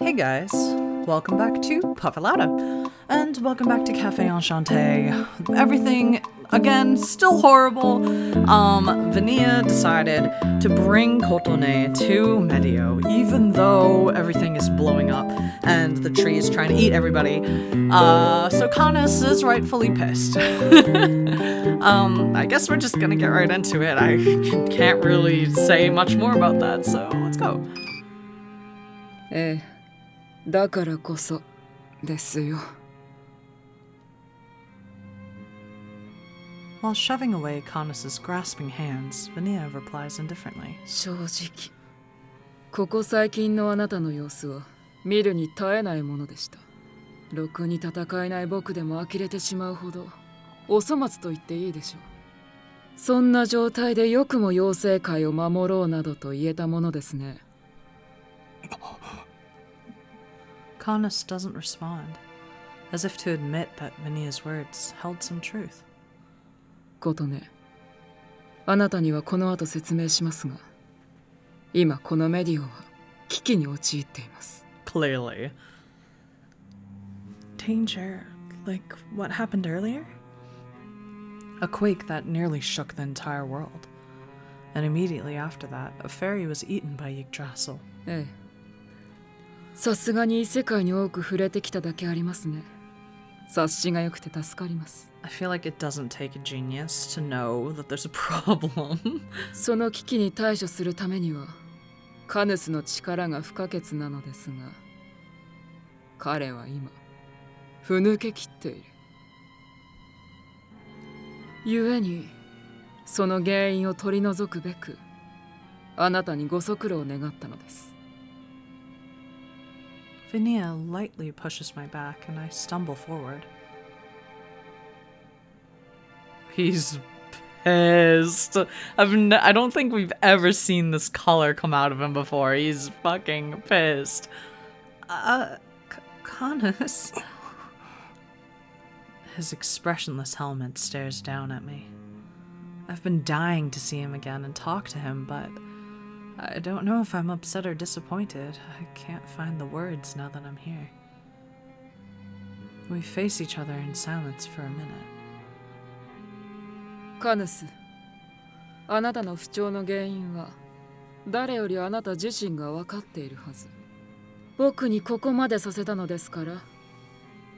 Hey guys, welcome back to Puffalada, and welcome back to Café Enchanté. Everything, again, still horrible. Vanilla decided to bring Cotone to Medio, even though everything is blowing up and the tree is trying to eat everybody. So Canus is rightfully pissed. I guess we're just gonna get right into it. I can't really say much more about that, so let's go. だからこそですよ。 While shoving away Canus's grasping hands, Vanilla replies indifferently. 正直、ここ最近のあなたの様子は見るに耐えないものでした。ろくに戦えない僕でも呆れてしまうほどお粗末と言っていいでしょう。そんな状態でよくも妖精界を守ろうなどと言えたものですね。 Canus doesn't respond, as if to admit that Vanilla's words held some truth. ことね、あなたにはこの後説明しますが、今このメディオは危機に陥っています。 Clearly. Danger, like what happened earlier? A quake that nearly shook the entire world. And immediately after that, a fairy was eaten by Yggdrasil. ええ。 さすがに異世界に多く触れてきただけありますね。察しが良くて助かります。 I feel like it doesn't take a genius to know that there's a problem. その危機に対処するためには、カヌスの力が不可欠なのですが、彼は今、ふ抜けきっている。故に、その原因を取り除くべく、あなたにご足労を願ったのです。 Vanilla lightly pushes my back and I stumble forward. He's pissed. I don't think we've ever seen this color come out of him before. He's fucking pissed. Canus. His expressionless helmet stares down at me. I've been dying to see him again and talk to him, but I don't know if I'm upset or disappointed. I can't find the words now that I'm here. We face each other in silence for a minute. カヌス、あなたの不調の原因は誰よりあなた自身が分かっているはず。僕にここまでさせたのですから、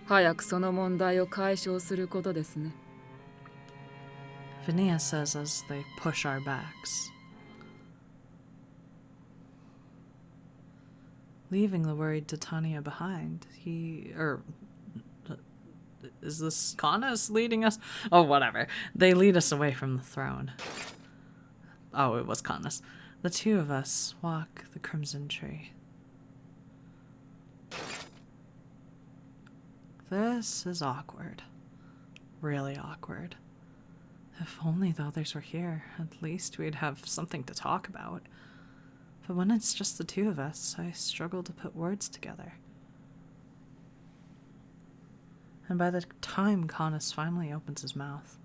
早くその問題を解消することですね。 Vanilla says as they push our backs. Leaving the worried Titania behind, is this Canus leading us? Oh, whatever. They lead us away from the throne. Oh, it was Canus. The two of us walk the crimson tree. This is awkward. Really awkward. If only the others were here, at least we'd have something to talk about. But when it's just the two of us, I struggle to put words together. And by the time Canus finally opens his mouth,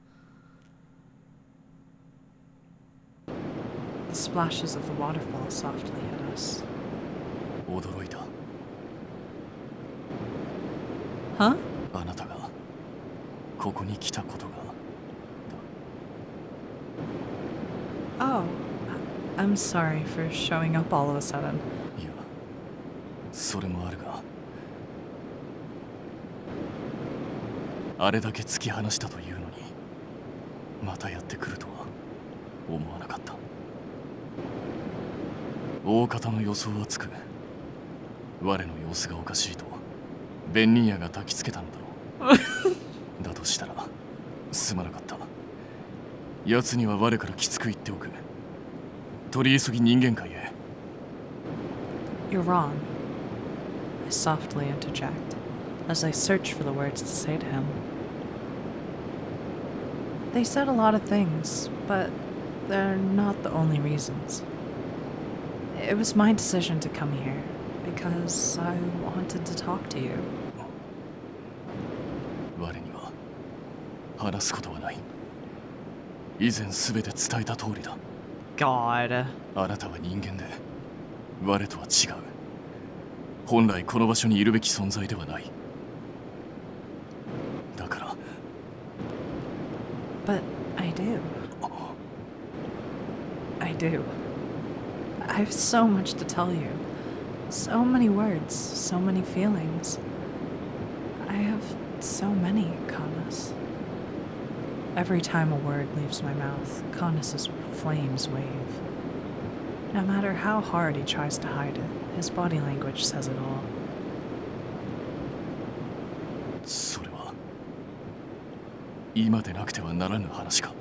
the splashes of the waterfall softly hit us. 驚いた。 Huh? あなたがここに来たことが。 Oh, I'm sorry for showing up all of a sudden. いや、それもあるが、あれだけ突き放したというのに、またやってくるとは思わなかった。大方の予想はつく。我の様子がおかしいと、ベンニーヤが焚きつけたのだろう。だとしたら、すまなかった。奴には我からきつく言っておく。取り急ぎ人間界へ。 You're wrong. I softly interject as I search for the words to say to him. They said a lot of things, but they're not the only reasons. It was my decision to come here because I wanted to talk to you. 我には話すことはない。以前すべて伝えた通りだ。 God. あなたは人間で、我とは違う。本来この場所にいるべき存在ではない。だから。 But I do. I do. I have so much to tell you. So many words, so many feelings. I have so many, Canus. Every time a word leaves my mouth, Canus's flames wave. No matter how hard he tries to hide it, his body language says it all. それは今でなくてはならぬ話か。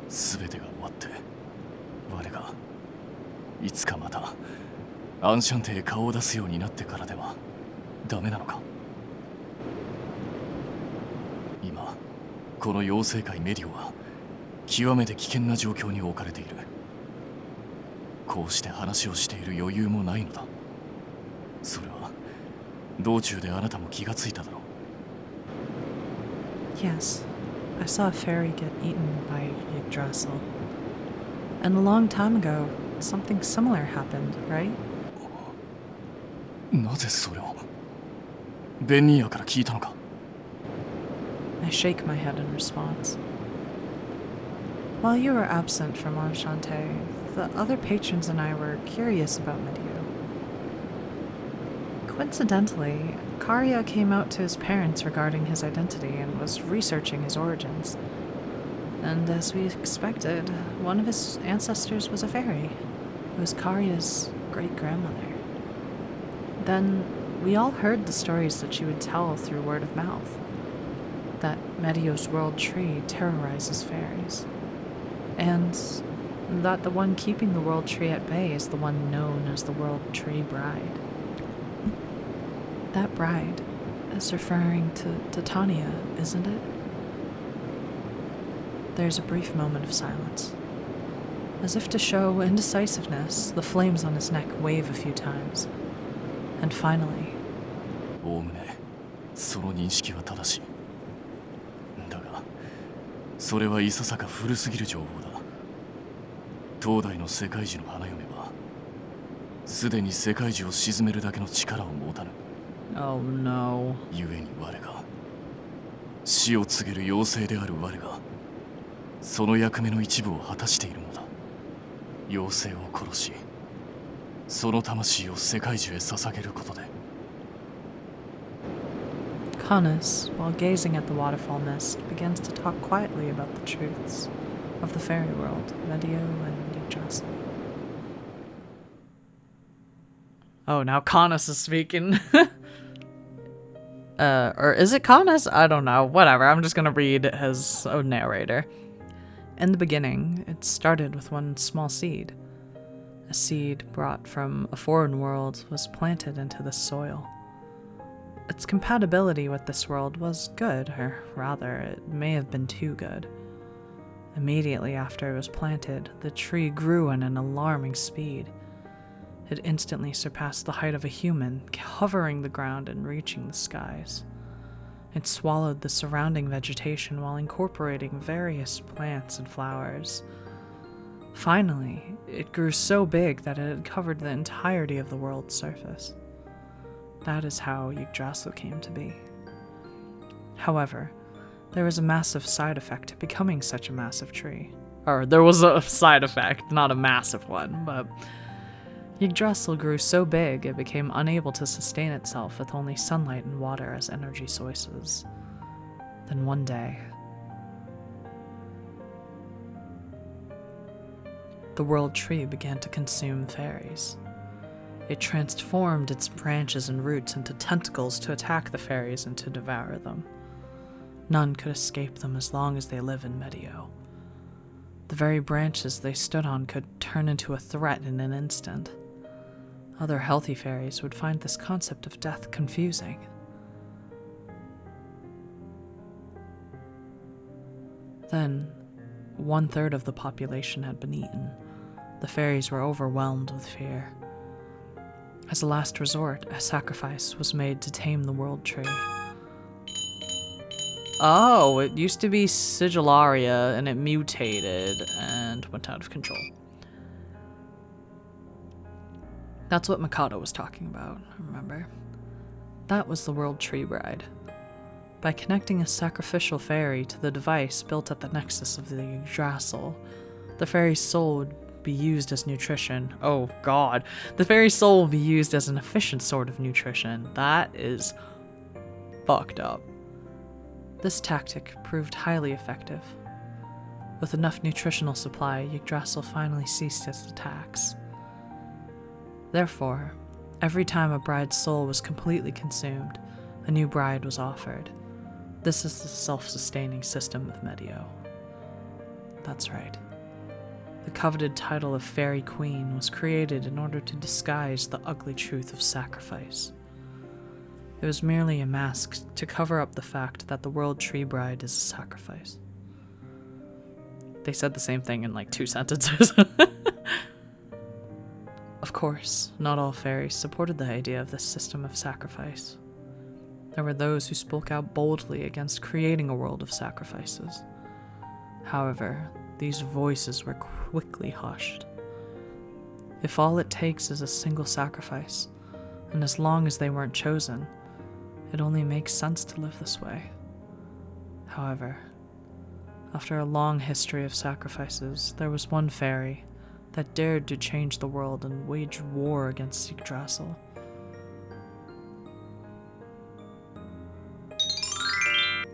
全てが終わって我がいつかまたアンシャンテへ顔を出すようになってからではダメなのか。今この妖精界メディオは極めて危険な状況に置かれている。こうして話をしている余裕もないのだ。それは道中であなたも気がついただろう。 Yes, I saw a fairy get eaten by Yggdrasil. And a long time ago, something similar happened, right? なぜそれをベンニーヤから聞いたのか。 I shake my head in response. While you were absent from Enchanté, the other patrons and I were curious about Medio. Coincidentally, Karya came out to his parents regarding his identity and was researching his origins. And as we expected, one of his ancestors was a fairy. It was Karya's great-grandmother. Then we all heard the stories that she would tell through word of mouth. That Medio's world tree terrorizes fairies. And that the one keeping the world tree at bay is the one known as the world tree bride. That bride is referring to Titania, isn't it? There's a brief moment of silence. As if to show indecisiveness, the flames on his neck wave a few times. And finally... おおむねその認識は正しい。だがそれはいささか古すぎる情報だ。当代の世界樹の花嫁はすでに世界樹を鎮めるだけの力を持たぬ。 Oh no. 故に我が死を告げる妖精である我がその役目の一部を果たしているのだ。妖精を殺しその魂を世界中へ捧げることで。 Canus, while gazing at the waterfall mist, begins to talk quietly about the truths of the fairy world, Medio and Yggdrasil. Oh, now Canus is speaking. Or is it Canus? I don't know. Whatever, I'm just gonna read his own narrator. In the beginning, it started with one small seed. A seed brought from a foreign world was planted into the soil. Its compatibility with this world was good, or rather, it may have been too good. Immediately after it was planted, the tree grew in an alarming speed. It instantly surpassed the height of a human, covering the ground and reaching the skies. It swallowed the surrounding vegetation while incorporating various plants and flowers. Finally, it grew so big that it had covered the entirety of the world's surface. That is how Yggdrasil came to be. However, there was a massive side effect to becoming such a massive tree. Or there was a side effect, not a massive one, but Yggdrasil grew so big it became unable to sustain itself with only sunlight and water as energy sources. Then one day, the world tree began to consume fairies. It transformed its branches and roots into tentacles to attack the fairies and to devour them. None could escape them as long as they live in Medio. The very branches they stood on could turn into a threat in an instant. Other healthy fairies would find this concept of death confusing. Then, 1/3 of the population had been eaten. The fairies were overwhelmed with fear. As a last resort, a sacrifice was made to tame the world tree. Oh, it used to be Sigillaria, and it mutated and went out of control. That's what Mikado was talking about, remember? That was the World Tree Bride. By connecting a sacrificial fairy to the device built at the nexus of the Yggdrasil, the fairy's soul would be used as nutrition. Oh god. The fairy's soul will be used as an efficient sort of nutrition. That is fucked up. This tactic proved highly effective. With enough nutritional supply, Yggdrasil finally ceased its attacks. Therefore, every time a bride's soul was completely consumed, a new bride was offered. This is the self-sustaining system of Medio. That's right. The coveted title of Fairy Queen was created in order to disguise the ugly truth of sacrifice. It was merely a mask to cover up the fact that the World Tree Bride is a sacrifice. They said the same thing in like 2 sentences. Of course, not all fairies supported the idea of this system of sacrifice. There were those who spoke out boldly against creating a world of sacrifices. However, these voices were quickly hushed. If all it takes is a single sacrifice, and as long as they weren't chosen, it only makes sense to live this way. However, after a long history of sacrifices, there was one fairy that dared to change the world and wage war against Yggdrasil.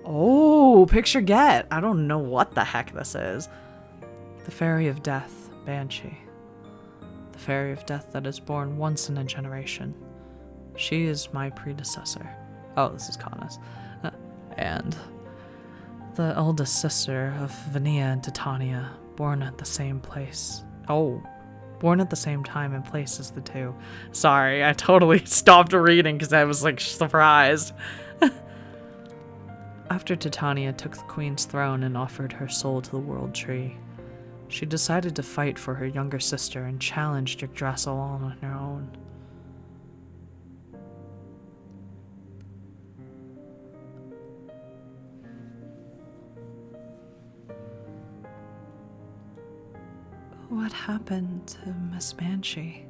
Oh, picture get! I don't know what the heck this is. The Fairy of Death, Banshee. The Fairy of Death that is born once in a generation. She is my predecessor. Oh, this is Canus. And the eldest sister of Vania and Titania, born at the same place. Oh, born at the same time and place as the two. Sorry, I totally stopped reading because I was like surprised. After Titania took the queen's throne and offered her soul to the World Tree, she decided to fight for her younger sister and challenged Yggdrasil on her own. What happened to Miss Banshee?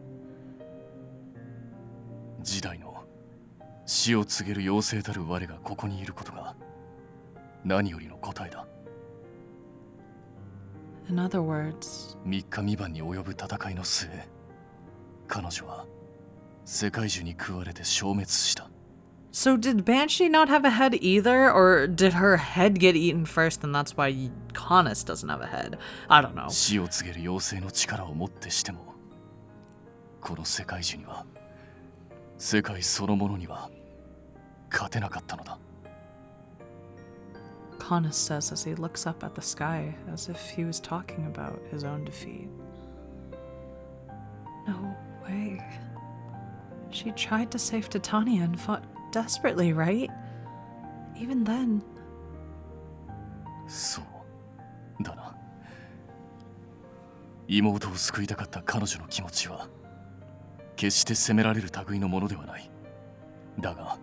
時代の死を告げる妖精たる我がここにいることが何よりの答えだ。In other words, 3日3晩に及ぶ戦いの末、彼女は世界中に食われて消滅した。 so did Banshee not have a head either, or did her head get eaten first and that's why Canus doesn't have a head? I don't know. 死を告げる妖精の力をもってしても、この世界中には、世界そのものには勝てなかったのだ。Canus says as he looks up at the sky as if he was talking about his own defeat. No way. She tried to save Titania and fought desperately, right? Even then. そうだな。妹を救いたかった彼女の気持ちは決して責められる類のものではない。だが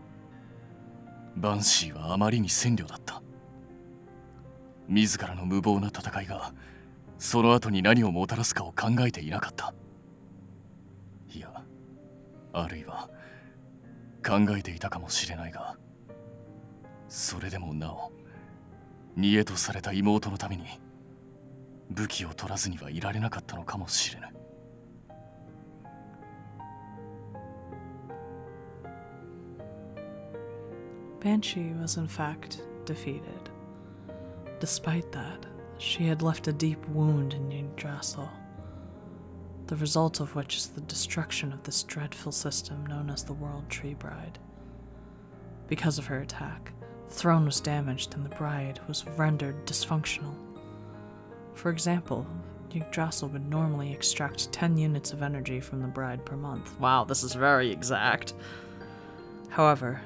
バンシーはあまりに戦力だった。自らの無謀な戦いがその後に何をもたらすかを考えていなかった。いや、あるいは考えていたかもしれないが、それでもなお煮えとされた妹のために武器を取らずにはいられなかったのかもしれない。Banshee was in fact defeated. Despite that, she had left a deep wound in Yggdrasil, the result of which is the destruction of this dreadful system known as the World Tree Bride. Because of her attack, the throne was damaged and the bride was rendered dysfunctional. For example, Yggdrasil would normally extract 10 units of energy from the bride per month. Wow, this is very exact. However,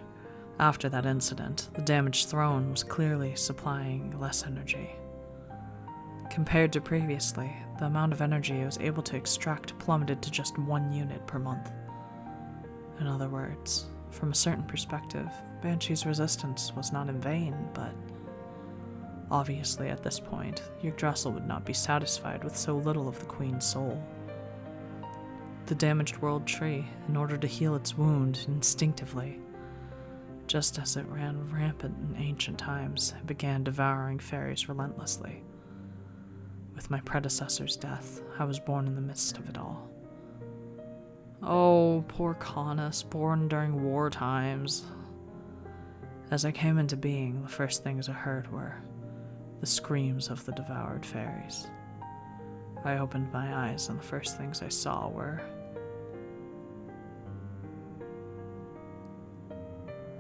after that incident, the damaged throne was clearly supplying less energy. Compared to previously, the amount of energy it was able to extract plummeted to just 1 unit per month. In other words, from a certain perspective, Banshee's resistance was not in vain, but obviously at this point, Yggdrasil would not be satisfied with so little of the Queen's soul. the damaged world tree in order to heal its wound instinctively. Just as it ran rampant in ancient times, it began devouring fairies relentlessly. With my predecessor's death, I was born in the midst of it all. Oh, poor Canus, born during war times. As I came into being, the first things I heard were the screams of the devoured fairies. I opened my eyes, and the first things I saw were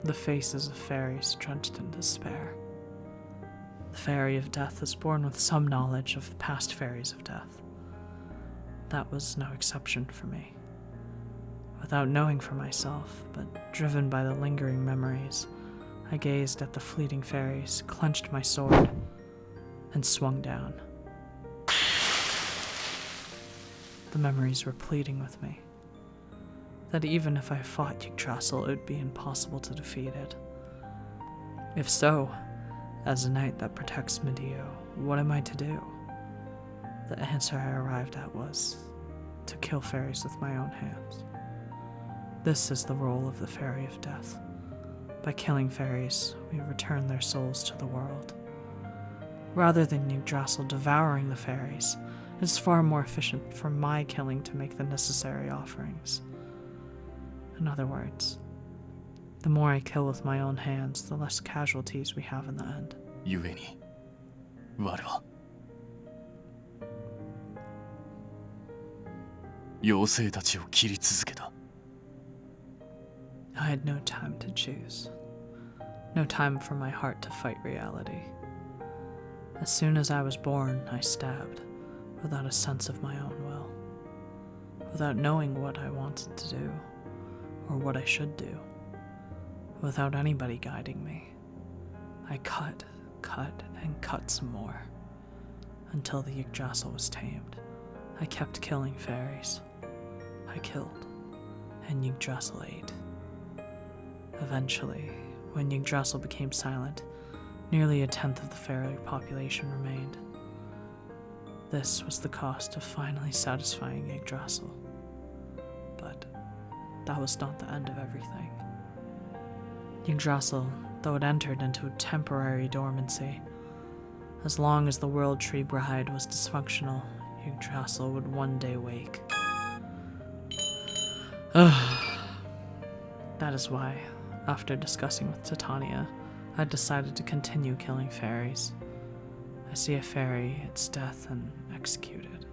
the faces of fairies drenched in despair. The fairy of death is born with some knowledge of past fairies of death. That was no exception for me. Without knowing for myself, but driven by the lingering memories, I gazed at the fleeting fairies, clenched my sword, and swung down. The memories were pleading with me, that even if I fought Yggdrasil, it would be impossible to defeat it. If so, as a knight that protects Medio, what am I to do? The answer I arrived at was to kill fairies with my own hands. This is the role of the Fairy of Death. By killing fairies, we return their souls to the world. Rather than Yggdrasil devouring the fairies, it is far more efficient for my killing to make the necessary offerings. In other words, the more I kill with my own hands, the less casualties we have in the end. 故に我は妖精たちを切り続けた。 I had no time to choose. No time for my heart to fight reality. As soon as I was born, I stabbed, without a sense of my own will. Without knowing what I wanted to do, or what I should do. Without anybody guiding me. I cut, and cut some more. Until the Yggdrasil was tamed. I kept killing fairies. I killed, and Yggdrasil ate. Eventually, when Yggdrasil became silent, nearly a tenth of the fairy population remained. This was the cost of finally satisfying Yggdrasil. But that was not the end of everything. Yggdrasil, though it entered into a temporary dormancy, as long as the World Tree Bride was dysfunctional, Yggdrasil would one day wake. That is why, after discussing with Titania, I decided to continue killing fairies. I see a fairy, its death, and execute it.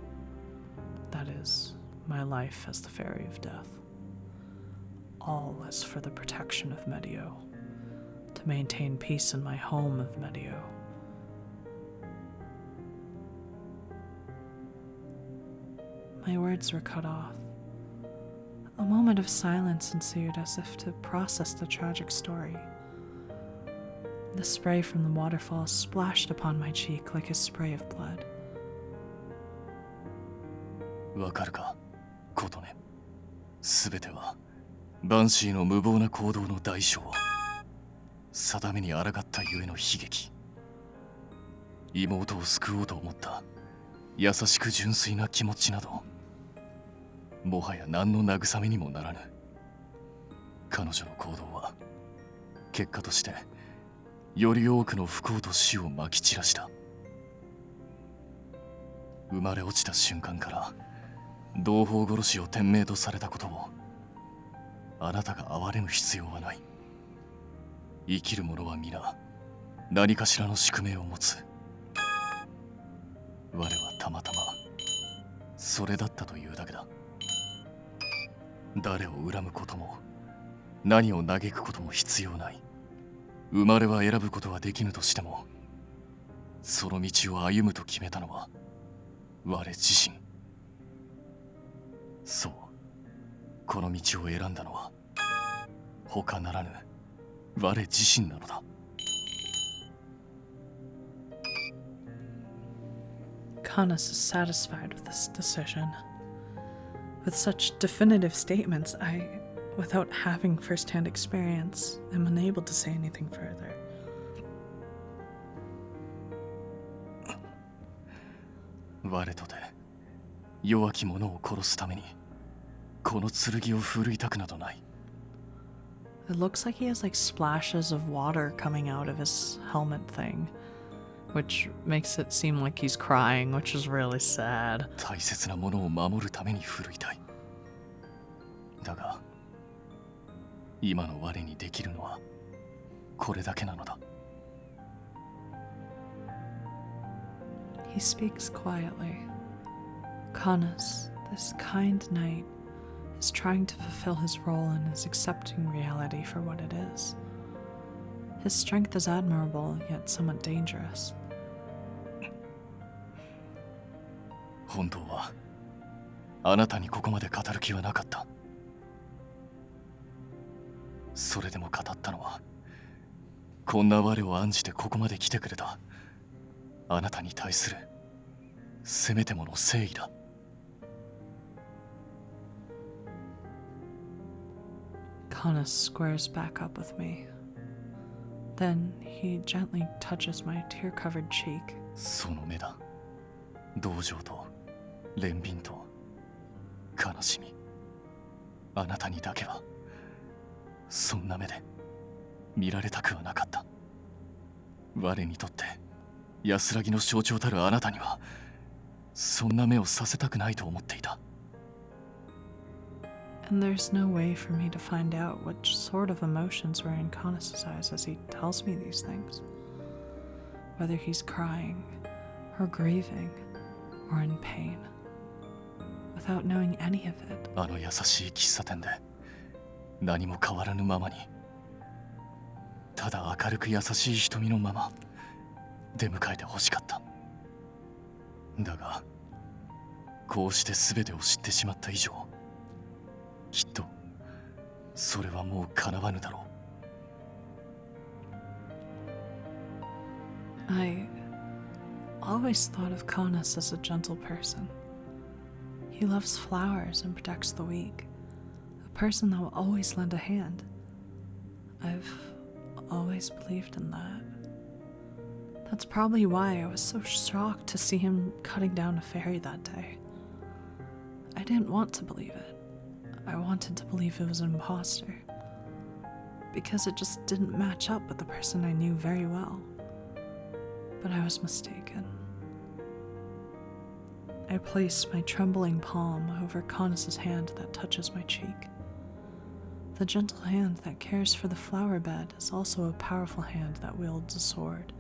That is, my life as the Fairy of Death. All is for the protection of Medio, to maintain peace in my home of Medio. My words were cut off. A moment of silence ensued as if to process the tragic story. The spray from the waterfall splashed upon my cheek like a spray of blood. わかるか、琴音。すべてはバンシーの無謀な行動の代償。定めに抗ったゆえの悲劇。妹を救おうと思った優しく純粋な気持ちなど、もはや何の慰めにもならぬ。彼女の行動は結果としてより多くの不幸と死をまき散らした。生まれ落ちた瞬間から同胞殺しを天命とされたことをあなたが憐れむ必要はない。生きる者は皆何かしらの宿命を持つ。我はたまたまそれだったというだけだ。誰を恨むことも何を嘆くことも必要ない。生まれは選ぶことはできぬとしても、その道を歩むと決めたのは我自身。そう、この道を選んだのは他ならぬ我自身なのだ。Canus is satisfied with this decision. With such definitive statements, without having first-hand experience, am unable to say anything further. 我とて弱き者を殺すためにこの剣を振るいたくなどない。 It looks like he has like splashes of water coming out of his helmet thing, which makes it seem like he's crying, which is really sad. 大切なものを守るために振るいたい。だが今の我にできるのはこれだけなのだ。 He speaks quietly. Canus, this kind knight, is trying to fulfill his role and is accepting reality for what it is. His strength is admirable, yet somewhat dangerous. 本当はあなたにここまで語る気はなかった。それでも語ったのはこんな我を案じてここまで来てくれたあなたに対するせめてもの誠意だ。 Canus squares back up with me. Then he gently touches my tear-covered cheek. その目だ。同情と憐憫と悲しみ。あなたにだけはそんな目で見られたくはなかった。我にとって安らぎの象徴たるあなたにはそんな目をさせたくないと思っていた。 And there's no way for me to find out what sort of emotions were in Canus's eyes as he tells me these things. Whether he's crying, or grieving, or in pain. Without knowing any of it. あの優しい喫茶店で何も変わらぬままにただ明るく優しい瞳のまま出迎えてほしかった。だがこうして全てを知ってしまった以上きっとそれはもう叶わぬだろう。 I always thought of Canus as a gentle person. He loves flowers and protects the weak. A person that will always lend a hand. I've always believed in that. That's probably why I was so shocked to see him cutting down a fairy that day. I didn't want to believe it. I wanted to believe it was an imposter. Because it just didn't match up with the person I knew very well. But I was mistaken. I place my trembling palm over Canus's hand that touches my cheek. The gentle hand that cares for the flower bed is also a powerful hand that wields a sword.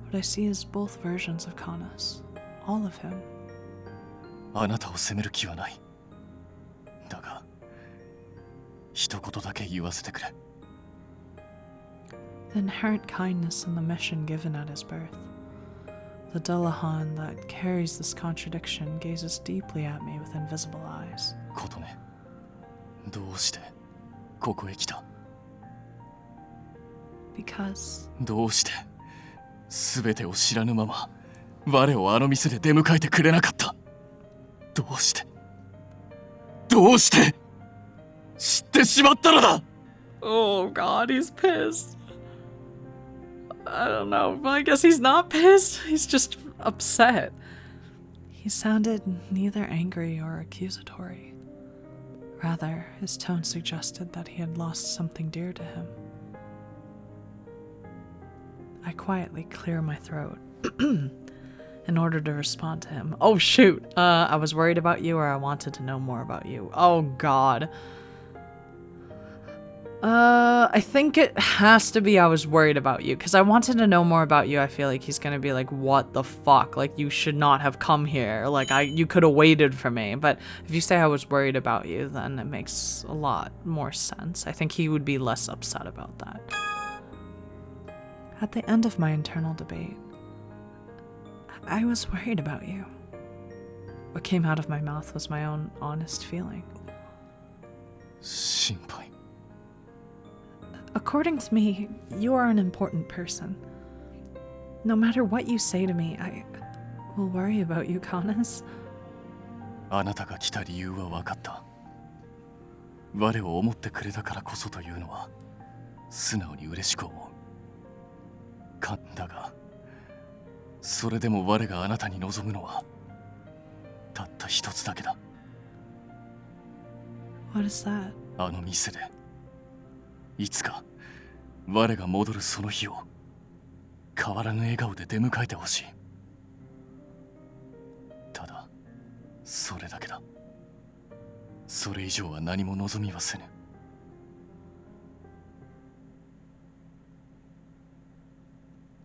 What I see is both versions of Canus, all of him. あなたを責める気はない。だが一言だけ言わせてくれ。 The inherent kindness in the mission given at his birth. The Dullahan that carries this contradiction gazes deeply at me with invisible eyes. 琴音、どうしてここへ来た？ Because どうして全てを知らぬまま我をあの店で出迎えてくれなかった？どうして知ってしまったのだ！ Oh god, he's pissed. I don't know, but I guess he's not pissed. He's just upset. He sounded neither angry or accusatory. Rather, his tone suggested that he had lost something dear to him. I quietly clear my throat in order to respond to him. Oh shoot, I was worried about you, or I wanted to know more about you. Oh god. I think it has to be I was worried about you, because I wanted to know more about you. I feel like he's gonna be like, what the fuck? Like, you should not have come here. Like, you could have waited for me. But if you say I was worried about you, then it makes a lot more sense. I think he would be less upset about that. At the end of my internal debate, I was worried about you. What came out of my mouth was my own honest feeling. 心配。 According to me, you are an important person. No matter what you say to me, I will worry about you, Canus. あなたが来た理由は分かった。我を思ってくれたからこそというのは素直に嬉しく思う。だが、それでも我があなたに望むのはたった一つだけだ。What is that? あの店でいつか我が戻るその日を変わらぬ笑顔で出迎えてほしい。ただそれだけだ。それ以上は何も望みはせぬ。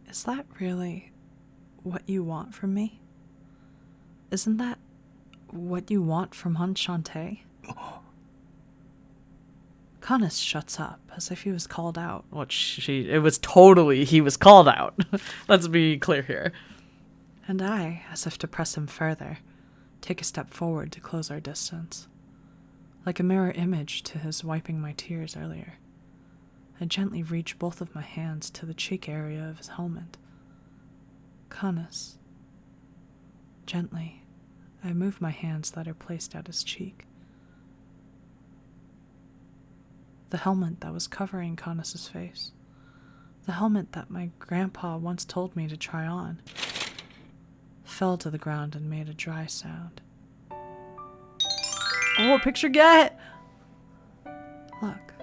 Is that really what you want from me? Isn't that what you want from Enchanté? Canus shuts up as if he was called out. It was totally he was called out. Let's be clear here. And I, as if to press him further, take a step forward to close our distance. Like a mirror image to his wiping my tears earlier. I gently reach both of my hands to the cheek area of his helmet. Canus. Gently, I move my hands that are placed at his cheek. The helmet that was covering Canus's face. The helmet that my grandpa once told me to try on. Fell to the ground and made a dry sound. Oh, picture get! Look.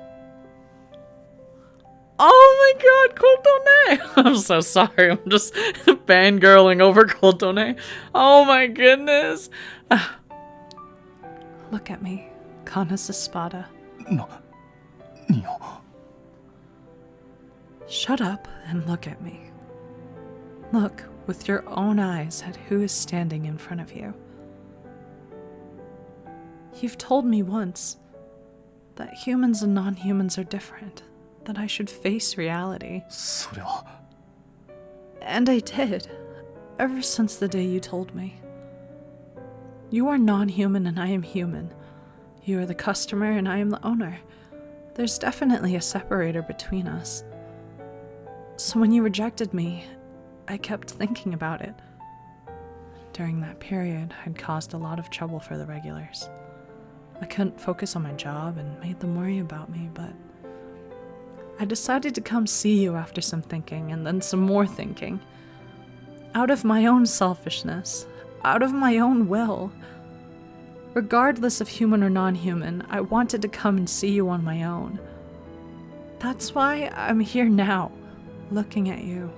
Oh my god, Cotone! I'm so sorry, I'm just fangirling over Cotone. Oh my goodness. Look at me, Canus Espada. Shut up and look at me. Look with your own eyes at who is standing in front of you. You've told me once that humans and non-humans are different, that I should face reality. それは And I did, ever since the day you told me. You are non-human and I am human. You are the customer and I am the owner. There's definitely a separator between us. So when you rejected me, I kept thinking about it. During that period, I'd caused a lot of trouble for the regulars. I couldn't focus on my job and made them worry about me, but I decided to come see you after some thinking and then some more thinking. Out of my own selfishness, out of my own will. Regardless of human or non-human, I wanted to come and see you on my own. That's why I'm here now, looking at you.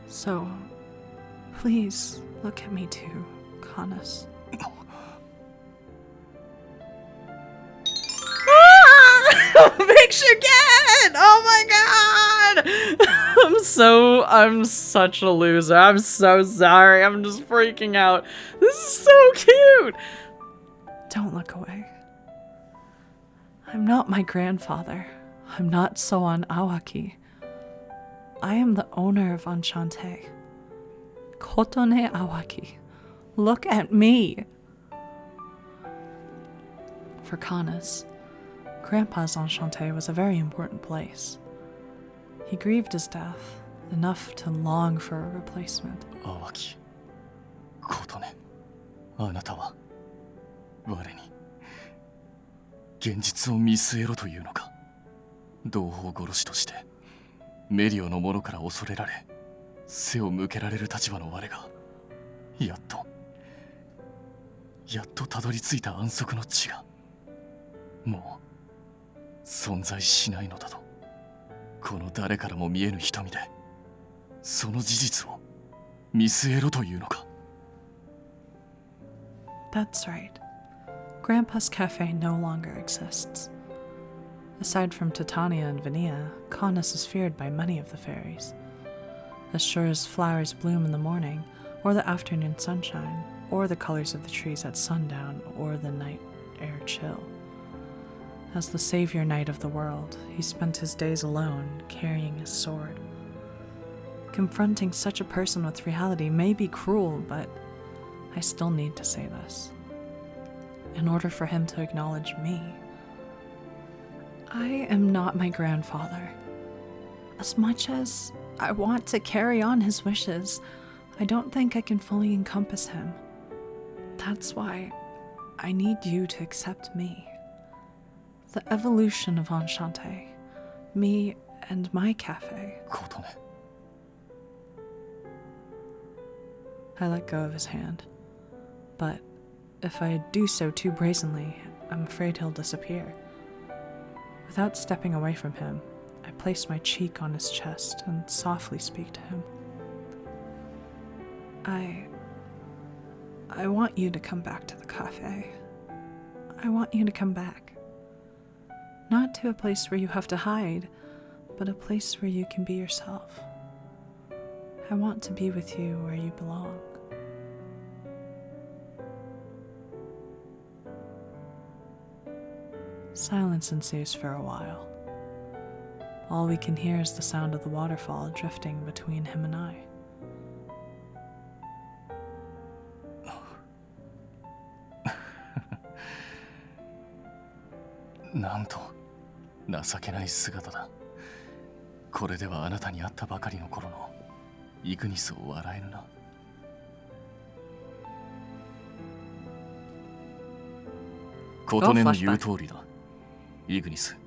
So, please look at me too, Canus. Picture get! Oh my god! I'm such a loser. I'm so sorry. I'm just freaking out. This is so cute! Don't look away. I'm not my grandfather. I'm not Soan Awaki. I am the owner of Enchanté. Kotone Awaki. Look at me! For Canus, Grandpa's Enchanté was a very important place. He grieved his death, enough to long for a replacement. 淡き琴音、あなたは我に現実を見据えろというのか。同胞殺しとしてメリオの者から恐れられ背を向けられる立場の我がやっとたどり着いた安息の地がもう存在しないのだと、この誰からも見えぬ瞳でその事実を見据えろというのか。 That's right. Grandpa's Café no longer exists. Aside from Titania and Vania, Canus is feared by many of the fairies. As sure as flowers bloom in the morning, or the afternoon sunshine, or the colors of the trees at sundown, or the night air chill. As the savior knight of the world, he spent his days alone, carrying his sword. Confronting such a person with reality may be cruel, but I still need to say this. In order for him to acknowledge me, I am not my grandfather. As much as I want to carry on his wishes, I don't think I can fully encompass him. That's why I need you to accept me. The evolution of Enchanté, me and my cafe. 琴音、 I let go of his hand. But if I do so too brazenly, I'm afraid he'll disappear. Without stepping away from him, I place my cheek on his chest and softly speak to him. I want you to come back to the cafe. I want you to come back. Not to a place where you have to hide, but a place where you can be yourself. I want to be with you where you belong. Silence ensues for a while. All we can hear is the sound of the waterfall drifting between him and I.なんと情けない姿だ。これではあなたに会ったばかりの頃のイグニスを笑えるな。琴音の言う通りだ。イグニス、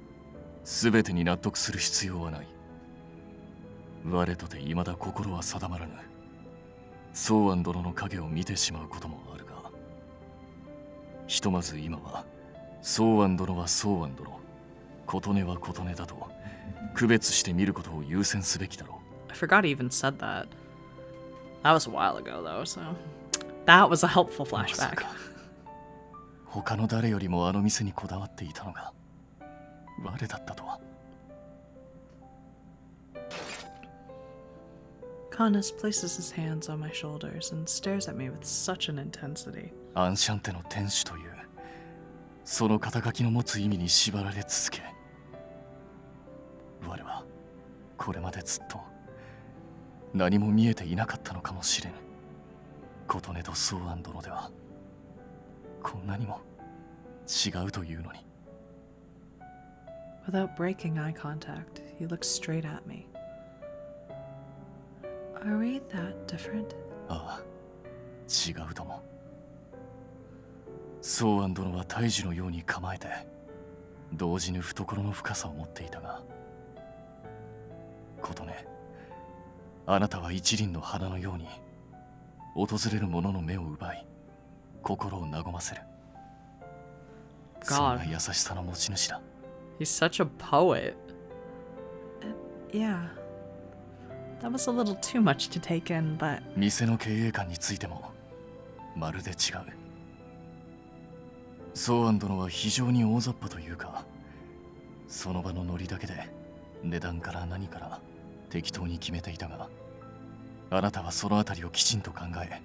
すべてに納得する必要はない。我とて未だ心は定まらぬ。ソーアン殿の影を見てしまうこともあるが、ひとまず今はソーアン殿はソーアン殿、琴音は琴音だと区別して見ることを優先すべきだろう。I forgot he even said that. That was a while ago though, so that was a helpful flashback. 他の誰よりもあの店にこだわっていたのが我だったとは。Canus places his hands on my shoulders and stares at me with such an intensity. アンシャンテの天使というその肩書きの持つ意味に縛られ続け、我はこれまでずっと何も見えていなかったのかもしれぬ。琴音とソーアン殿ではこんなにも違うというのに。Without breaking eye contact, he looks straight at me. Are we that different? ああ、違うとも。ソーアン殿は大樹のように構えて同時に懐の深さを持っていたが、琴音、あなたは一輪の花のように訪れる者の目を奪い心を和ませる。そんな優しさの持ち主だ。He's such a poet. Yeah. That was a little too much to take in, but 店の経営感についてもまるで違う。ソーアン殿は非常に大雑把というか、その場のノリだけで値段から何から適当に決めていたが、あなたはそのあたりをきちんと考え、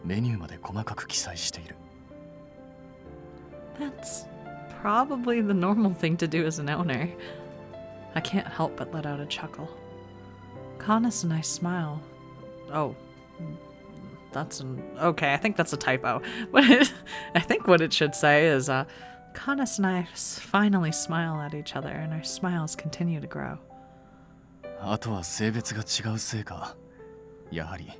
メニューまで細かく記載している。that's probably the normal thing to do as an owner. I can't help but let out a chuckle. Canus and I smile. Oh, that's okay. I think that's a typo. I think what it should say is, Canus and I finally smile at each other, and our smiles continue to grow. あとは性別が違うせいか、やはり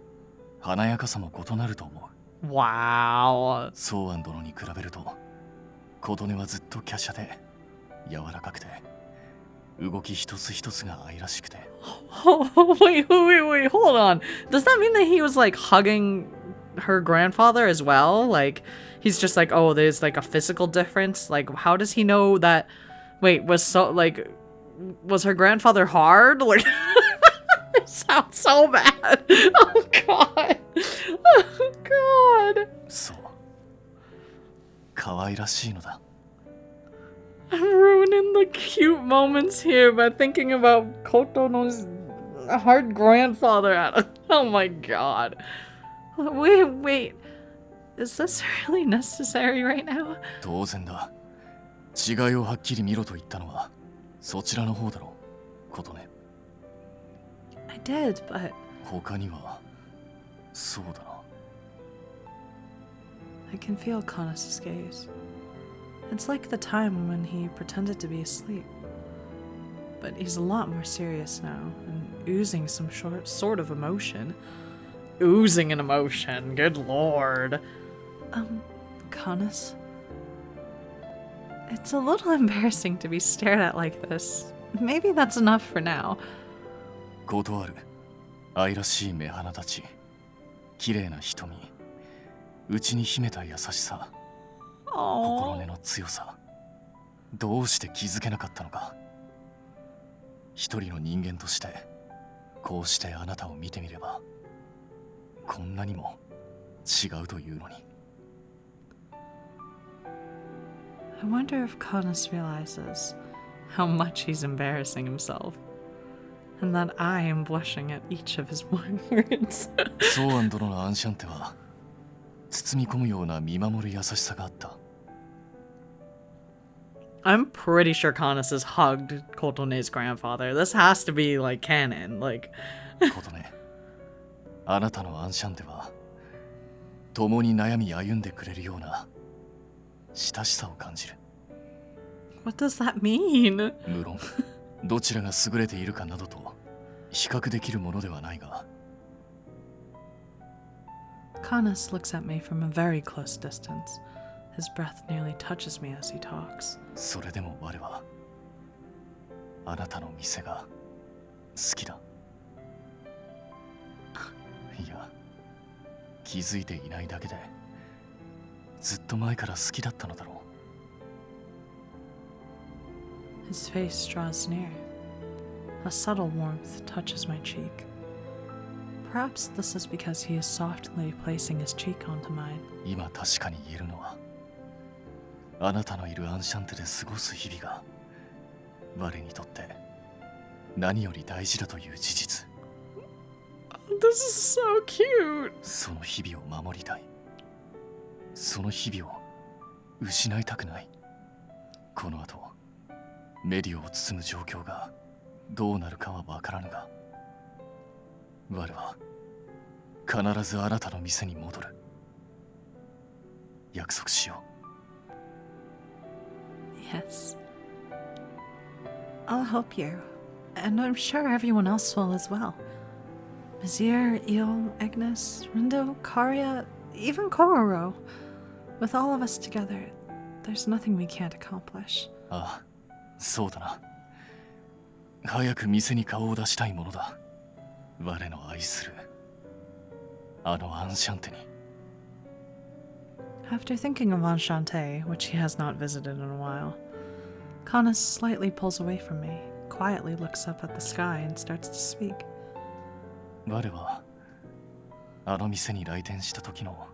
華やかさも異なると思う。Wow. ソーアン殿に比べると、琴音はずっと華奢で柔らかくて、動き一つ一つが愛らしくて。Wait, hold on. Does that mean that he was like hugging her grandfather as well? Like, he's just like, oh, there's like a physical difference. Like, how does he know that? Wait, was her grandfather hard? Like, it sounds so bad. Oh god. Oh god. そう。可愛らしいのだ。I'm ruining the cute moments here by thinking about Kotono's hard grandfather. Oh my god. Wait. Is this really necessary right now? 当然だ。違いをはっきり見ろと言ったのはそちらの方だろう、琴音。I did, but 他にはそうだな。I can feel Canus' gaze. It's like the time when he pretended to be asleep. But he's a lot more serious now, and oozing some sort of emotion. Oozing an emotion, good lord. Canus? It's a little embarrassing to be stared at like this. Maybe that's enough for now. 断る。愛らしい目鼻立ち、綺麗な瞳、内に秘めた優しさ。心根の強さ、どうして気づけなかったのか。一人の人間としてこうしてあなたを見てみればこんなにも違うというのに。 I wonder if Canus realizes how much he's embarrassing himself, and that I am blushing at each of his words. ソーアン殿のアンシャンテは包み込むような見守る優しさがあった。 I'm pretty sure Canus has hugged Kotone's grandfather. This has to be like canon. Like, 琴音、あなたのアンシャンテは共に悩み歩んでくれるような親しさを感じる。 what does that mean? 無論どちらが優れているかなどと比較できるものではないが。 Canus looks at me from a very close distance. His breath nearly touches me as he talks. それでも我はあなたの店が好きだ。いや、気づいていないだけでずっと前から好きだったのだろう。 His face draws near. A subtle warmth touches my cheek. Perhaps this is because he is softly placing his cheek onto mine. 今確かに言えるのは、あなたのいるアンシャンテで過ごす日々が我にとって何より大事だという事実。 This is so cute. その日々を守りたい。その日々を失いたくない。この後メディオを包む状況がどうなるかは分からぬが、我は必ずあなたの店に戻る。約束しよう。 Yes. I'll help you. And I'm sure everyone else will as well. Mizir, Eel, Agnes, Rindo, Karya, even Kororo. With all of us together, there's nothing we can't accomplish. ああ、そうだな。早く店に顔を出したいものだ。我の愛するあのアンシャンテに。 After thinking of Enchanté, which he has not visited in a while, Canus slightly pulls away from me, quietly looks up at the sky and starts to speak. 我はあの店に来店した時の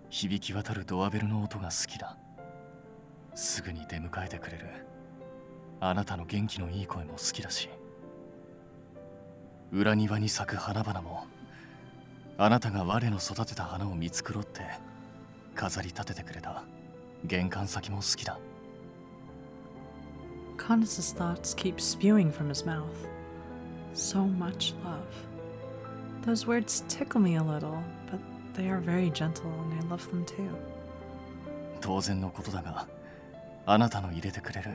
響き渡るドアベルの音が好きだ。すぐに出迎えてくれるあなたの元気のいい声も好きだし、裏庭に咲く花々もあなたが我の育てた花を見繕って飾り立ててくれた玄関先も好きだ。 Canus's thoughts keep spewing from his mouth. So much love. Those words tickle me a little, but they are very gentle and I love them too. 当然のことだが、あなたの入れてくれる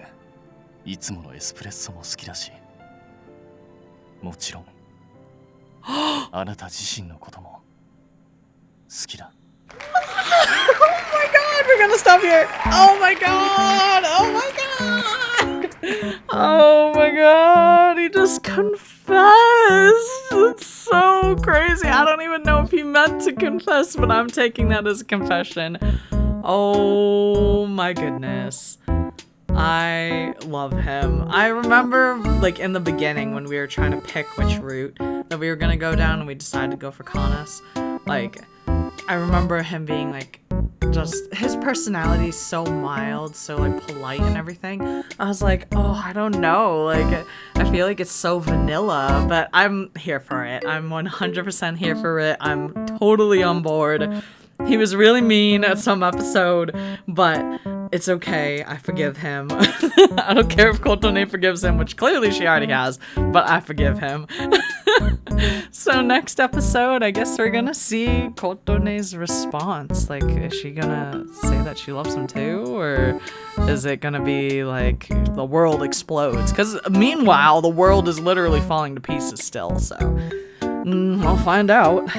いつものエスプレッソも好きだし、もちろんあなた自身のことも好きだ。 Oh my god, we're gonna stop here! Oh my god! Oh my god! Oh my god, he just confessed! It's so crazy. I don't even know if he meant to confess, but I'm taking that as a confession. Oh my goodness. I love him. I remember, like, in the beginning when we were trying to pick which route that we were gonna go down and we decided to go for Canus. Like, I remember him being, like, just, his personality is so mild, so, like, polite and everything. I was like, oh, I don't know. Like, I feel like it's so vanilla, but I'm here for it. I'm 100% here for it. I'm totally on board. He was really mean at some episode, but it's okay. I forgive him. I don't care if Kotone forgives him, which clearly she already has, but I forgive him. So next episode, I guess we're gonna see Kotone's response. Like, is she gonna say that she loves him too? Or is it gonna be like the world explodes? Because meanwhile, the world is literally falling to pieces still, so I'll find out.